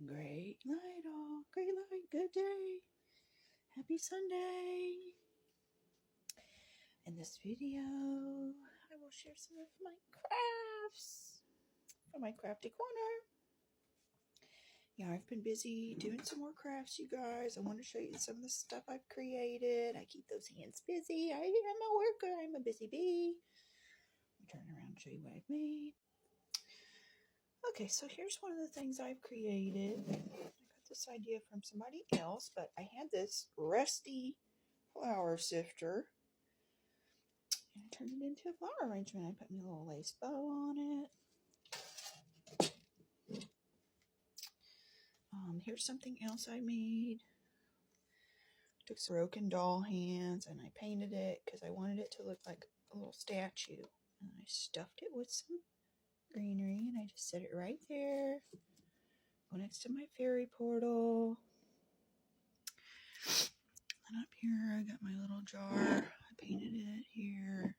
Great night all. Great night. Good day. Happy Sunday. In this video, I will share some of my crafts from my crafty corner. Yeah, I've been busy doing some more crafts, you guys. I want to show you some of the stuff I've created. I keep those hands busy. I am a worker. I'm a busy bee. I'll turn around and show you what I've made. Okay, so here's one of the things I've created. I got this idea from somebody else, but I had this rusty flower sifter. And I turned it into a flower arrangement. I put my little lace bow on it. Here's something else I made. Took some broken doll hands and I painted it because I wanted it to look like a little statue. And I stuffed it with some greenery and I just set it right there. Go next to my fairy portal. And up here I got my little jar. I painted it here.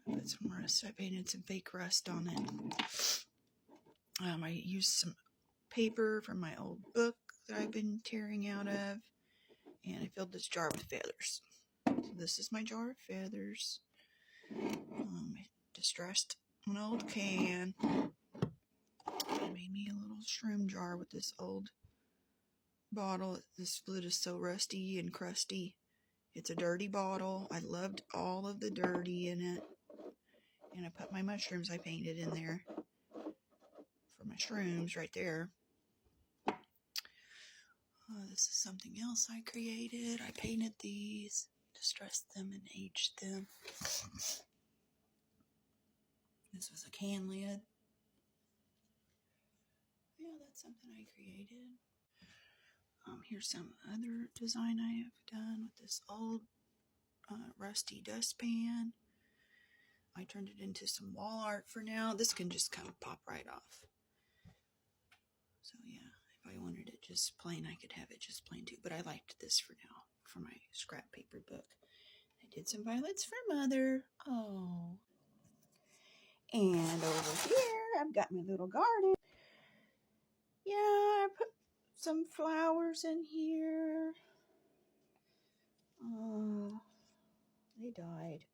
I put some rust. I painted some fake rust on it. I used some paper from my old book that I've been tearing out of, and I filled this jar with feathers. So this is my jar of feathers. I distressed an old can. I made me a little shroom jar with this old bottle. This lid is so rusty and crusty. It's a dirty bottle. I loved all of the dirty in it. And I put my mushrooms I painted in there for my shrooms right there. This is something else I created. I painted these, distressed them, and aged them. This was a can lid. Yeah, that's something I created. Here's some other design I have done with this old rusty dustpan. I turned it into some wall art for now. This can just kind of pop right off. So yeah, if I wanted it just plain, I could have it just plain too. But I liked this for now, for my scrap paper book. I did some violets for Mother. Oh. And over here, I've got my little garden. Yeah, I put some flowers in here. They died.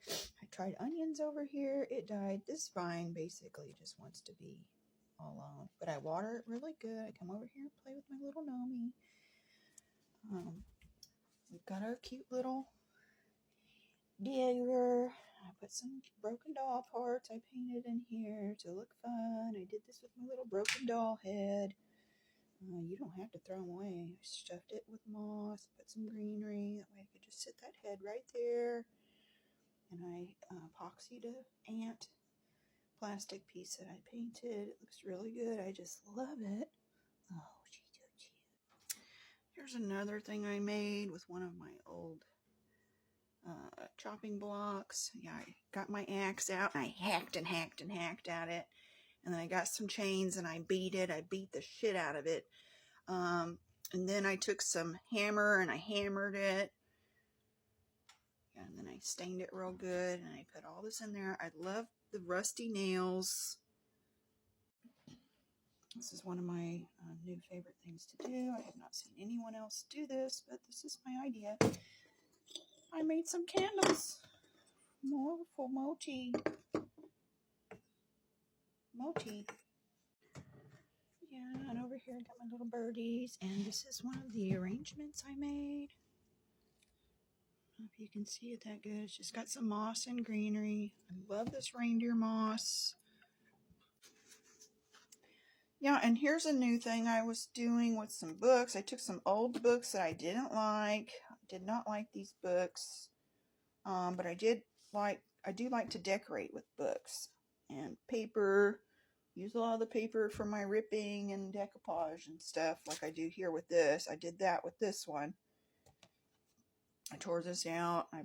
I tried onions over here. It died. This vine basically just wants to be all alone. But I water it really good. I come over here and play with my little Nomi. We've got our cute little digger. I put some broken doll parts I painted in here to look fun. I did this with my little broken doll head. You don't have to throw them away. I stuffed it with moss, put some greenery. That way I could just sit that head right there. And I epoxied an ant plastic piece that I painted. It looks really good. I just love it. Oh, she's so cute. Here's another thing I made with one of my old chopping blocks. Yeah, I got my axe out. I hacked and hacked and hacked at it. And then I got some chains and I beat it. I beat the shit out of it. And then I took some hammer and I hammered it. And then I stained it real good. And I put all this in there. I love the rusty nails. This is one of my new favorite things to do. I have not seen anyone else do this, but this is my idea. I made some candles. More for Moti. Yeah, and over here I got my little birdies, and this is one of the arrangements I made. I don't know if you can see it that good. It's just got some moss and greenery. I love this reindeer moss. Yeah, and here's a new thing I was doing with some books. I took some old books that I didn't like. I did not like these books, but I do like to decorate with books and paper. Use a lot of the paper for my ripping and decoupage and stuff like I do here with this. I did that with this one. I tore this out. I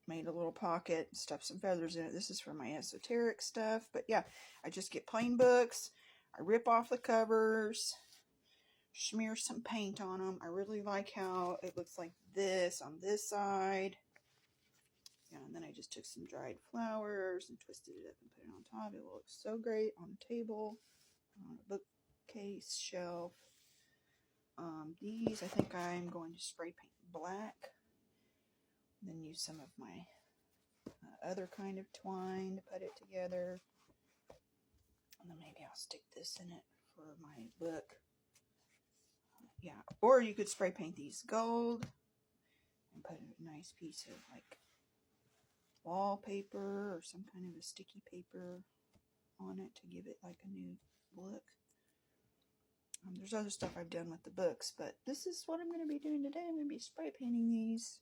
made a little pocket, stuffed some feathers in it. This is for my esoteric stuff. But yeah, I just get plain books. I rip off the covers, smear some paint on them. I really like how it looks like this on this side. Yeah, and then I just took some dried flowers and twisted it up and put it on top. It will look so great on a table, on a bookcase shelf. These I think I'm going to spray paint black. Then use some of my other kind of twine to put it together. And then maybe I'll stick this in it for my book. Yeah, or you could spray paint these gold and put a nice piece of like wallpaper or some kind of a sticky paper on it to give it like a new look. There's other stuff I've done with the books, but this is what I'm going to be doing today. I'm going to be spray painting these.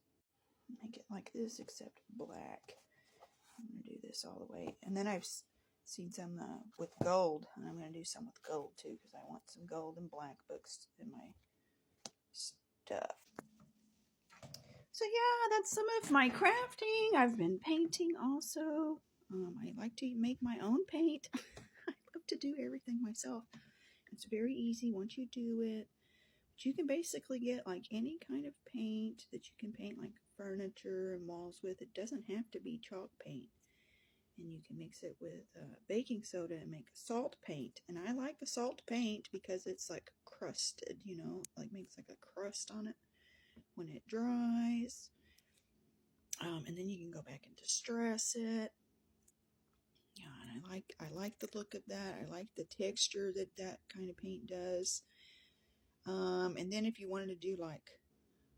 Make it like this except black. I'm going to do this all the way. And then I've seen some with gold, and I'm going to do some with gold too, because I want some gold and black books in my stuff. So yeah, that's some of my crafting. I've been painting also. I like to make my own paint. I love to do everything myself. It's very easy once you do it. But you can basically get like any kind of paint that you can paint like furniture and walls with. It doesn't have to be chalk paint. And you can mix it with baking soda and make a salt paint. And I like the salt paint because it's like crusted, you know, like makes like a crust on it when it dries. And then you can go back and distress it. Yeah, and I like the look of that. I like the texture that that kind of paint does. And then if you wanted to do like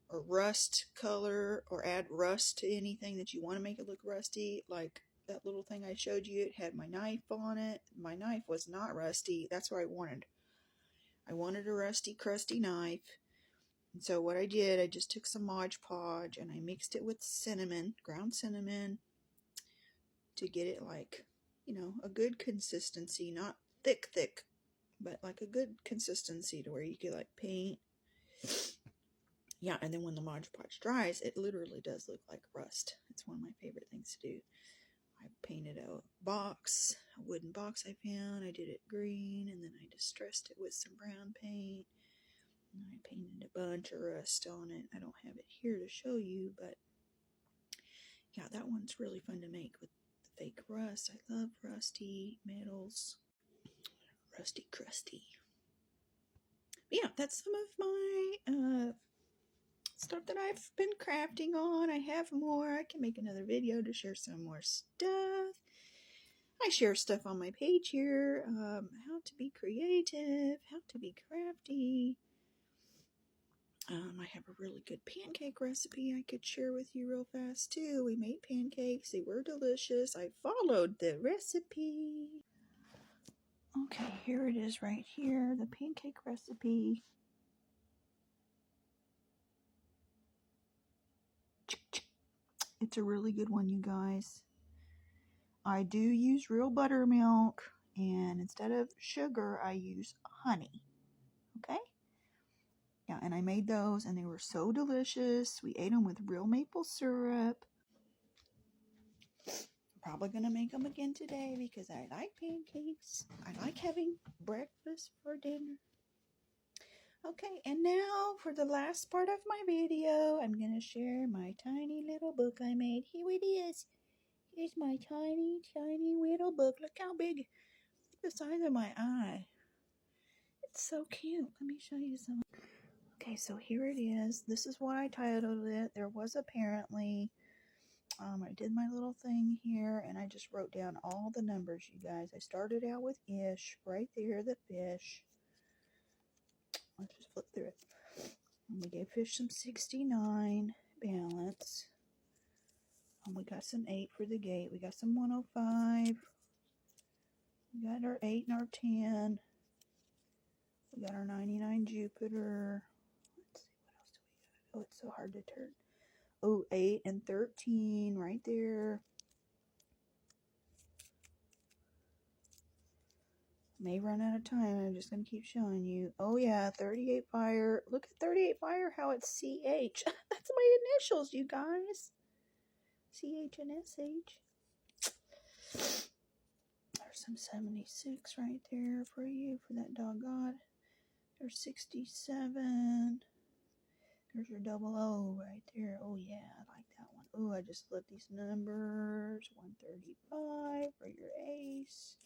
a rust color or add rust to anything that you want to make it look rusty, like that little thing I showed you, it had my knife on it. My knife was not rusty. That's what I wanted. I wanted a rusty, crusty knife. And so what I did, I just took some Mod Podge and I mixed it with cinnamon, ground cinnamon, to get it like, you know, a good consistency, not thick, but like a good consistency to where you could like paint. Yeah, and then when the Mod Podge dries, it literally does look like rust. It's one of my favorite things to do. I painted a box, a wooden box I found. I did it green, and then I distressed it with some brown paint. And I painted a bunch of rust on it. I don't have it here to show you, but yeah, that one's really fun to make with the fake rust. I love rusty metals. Rusty crusty. But yeah, that's some of my stuff that I've been crafting on. I have more. I can make another video to share some more stuff. I share stuff on my page here. How to be creative, how to be crafty. I have a really good pancake recipe I could share with you real fast too. We made pancakes. They were delicious. I followed the recipe. Okay, here it is right here. The pancake recipe. It's a really good one, you guys. I do use real buttermilk, and instead of sugar, I use honey. Okay? Yeah, and I made those, and they were so delicious. We ate them with real maple syrup. I'm probably going to make them again today because I like pancakes. I like having breakfast for dinner. Okay, and now for the last part of my video, I'm going to share my tiny little book I made. Here it is. Here's my tiny, tiny little book. Look how big. The size of my eye. It's so cute. Let me show you some. Okay, so here it is. This is what I titled it. There was apparently, I did my little thing here, and I just wrote down all the numbers, you guys. I started out with ish, right there, the fish. Let's just flip through it. And we gave fish some 69 balance. We got some 8 for the gate. We got some 105. We got our 8 and our 10. We got our 99 Jupiter. Let's see, what else do we got? Oh, it's so hard to turn. Oh, 8 and 13 right there. May run out of time. I'm just going to keep showing you. Oh, yeah, 38 Fire. Look at 38 Fire, how it's CH. That's my initials, you guys. CH and SH. There's some 76 right there for you, for that doggone. There's 67. There's your 00 right there. Oh, yeah, I like that one. Oh, I just love these numbers. 135 for your ace.